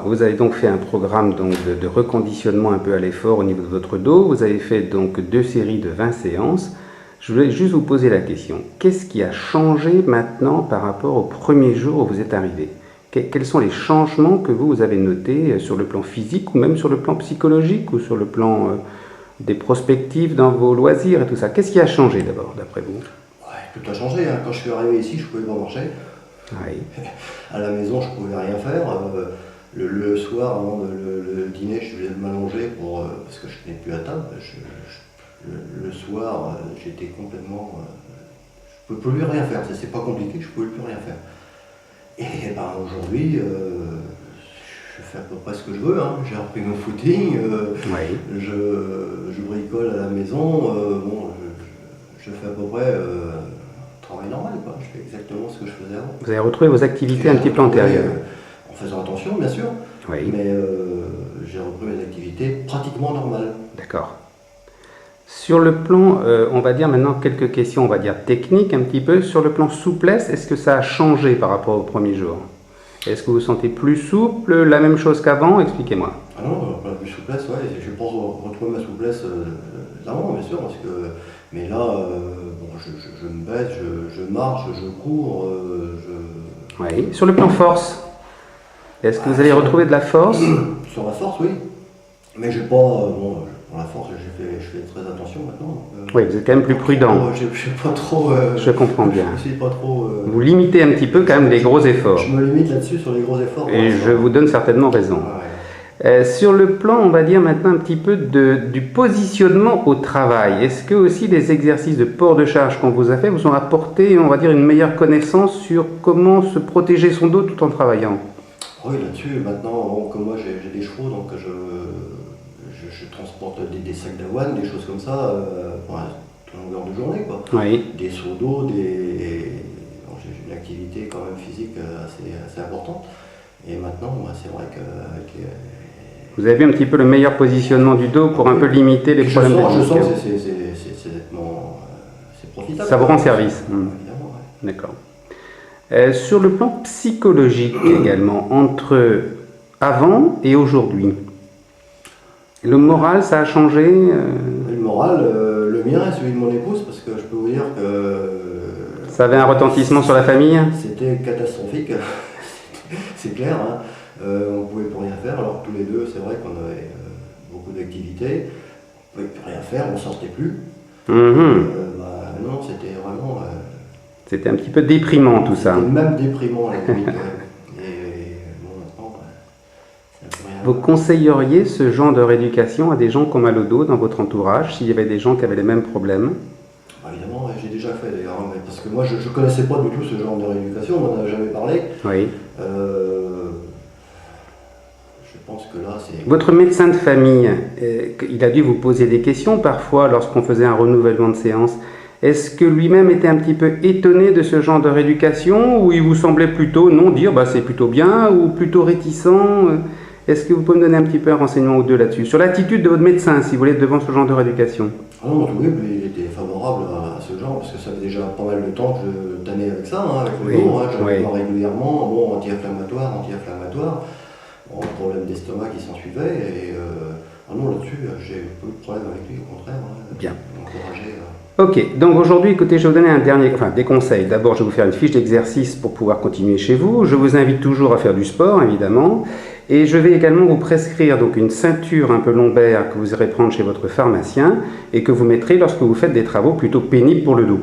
vous avez donc fait un programme donc, de reconditionnement un peu à l'effort au niveau de votre dos. Vous avez fait donc 2 séries de 20 séances. Je voulais juste vous poser la question. Qu'est-ce qui a changé maintenant par rapport au premier jour où vous êtes arrivé? Quels sont les changements que vous avez notés sur le plan physique ou même sur le plan psychologique ou sur le plan des perspectives dans vos loisirs et tout ça? Qu'est-ce qui a changé d'abord, d'après vous? Ouais, tout a changé. Hein. Quand je suis arrivé ici, je ne pouvais pas marcher. Oui. À la maison, je ne pouvais rien faire. Le soir, avant le dîner, je devais m'allonger parce que je n'étais plus à table. Le soir, j'étais complètement... je ne pouvais plus rien faire. C'est pas compliqué, je ne pouvais plus rien faire. Et ben, aujourd'hui, je fais à peu près ce que je veux. Hein. J'ai repris mon footing, Oui. je bricole à la maison. Je fais à peu près un travail normal. Quoi. Je fais exactement ce que je faisais avant. Vous avez retrouvé vos activités un petit peu antérieures. En faisant attention, bien sûr. Oui. Mais j'ai repris mes activités pratiquement normales. D'accord. Sur le plan, on va dire maintenant quelques questions, on va dire techniques un petit peu. Sur le plan souplesse, est-ce que ça a changé par rapport au premier jour? Est-ce que vous vous sentez plus souple, la même chose qu'avant? Expliquez-moi. Ah non, pas plus souplesse, ouais. Je pense retrouver ma souplesse d'avant, bien sûr, mais là, bon, je me baisse, je marche, je cours, Oui. Sur le plan force, est-ce que vous allez retrouver de la force? Sur la force, oui. Mais j'ai pas, bon, pour la force, je fais très attention maintenant. Oui, vous êtes quand même plus prudent. Je suis pas trop... je comprends bien. Je suis pas trop... Vous limitez un petit peu quand même les gros efforts. Je me limite là-dessus sur les gros efforts. Et je vous donne certainement raison. Ouais. Sur le plan, on va dire maintenant un petit peu du positionnement au travail, est-ce que aussi les exercices de port de charge qu'on vous a fait vous ont apporté, on va dire, une meilleure connaissance sur comment se protéger son dos tout en travaillant? Oui, là-dessus, maintenant, bon, comme moi j'ai des chevaux, donc je transporte des sacs d'avoine, des choses comme ça, pour la longueur de journée, quoi. Oui. Des seaux d'eau, bon, j'ai une activité quand même physique assez importante. Et maintenant, c'est vrai qu'avec vous avez vu un petit peu le meilleur positionnement du dos pour un peu limiter les problèmes de Je sens que c'est profitable. Ça vous rend service. Évidemment, ouais. D'accord. Sur le plan psychologique également, entre avant et aujourd'hui, le moral, ça a changé Le moral, le mien et celui de mon épouse, parce que je peux vous dire que... Ça avait un retentissement sur la famille? C'était catastrophique, c'est clair. Hein. On ne pouvait plus rien faire, alors tous les deux, c'est vrai qu'on avait beaucoup d'activités. On ne pouvait plus rien faire, on ne sortait plus. Non, c'était vraiment... C'était un petit peu déprimant tout ça. C'était même déprimant à la limite. Vous conseilleriez ce genre de rééducation à des gens qui ont mal au dos dans votre entourage, s'il y avait des gens qui avaient les mêmes problèmes? Évidemment, j'ai déjà fait d'ailleurs, parce que moi je ne connaissais pas du tout ce genre de rééducation, on n'en a jamais parlé. Oui. Je pense que là c'est... Votre médecin de famille, il a dû vous poser des questions parfois lorsqu'on faisait un renouvellement de séance. Est-ce que lui-même était un petit peu étonné de ce genre de rééducation ou il vous semblait plutôt, non, dire bah, c'est plutôt bien ou plutôt réticent? Est-ce que vous pouvez me donner un petit peu un renseignement ou deux là-dessus? Sur l'attitude de votre médecin, si vous voulez, devant ce genre de rééducation. Ah non, oui, il était favorable à ce genre, parce que ça fait déjà pas mal de temps que je tannais avec ça, hein, avec le dos, hein, j'en ai régulièrement, bon, anti-inflammatoire, bon, problème d'estomac qui s'en suivait, et ah non, là-dessus, j'ai pas eu de problème avec lui, au contraire. Hein, bien. Encouragé, Ok, donc aujourd'hui, écoutez, je vais vous donner des conseils. D'abord, je vais vous faire une fiche d'exercice pour pouvoir continuer chez vous. Je vous invite toujours à faire du sport, évidemment. Et je vais également vous prescrire donc une ceinture un peu lombaire que vous irez prendre chez votre pharmacien et que vous mettrez lorsque vous faites des travaux plutôt pénibles pour le dos.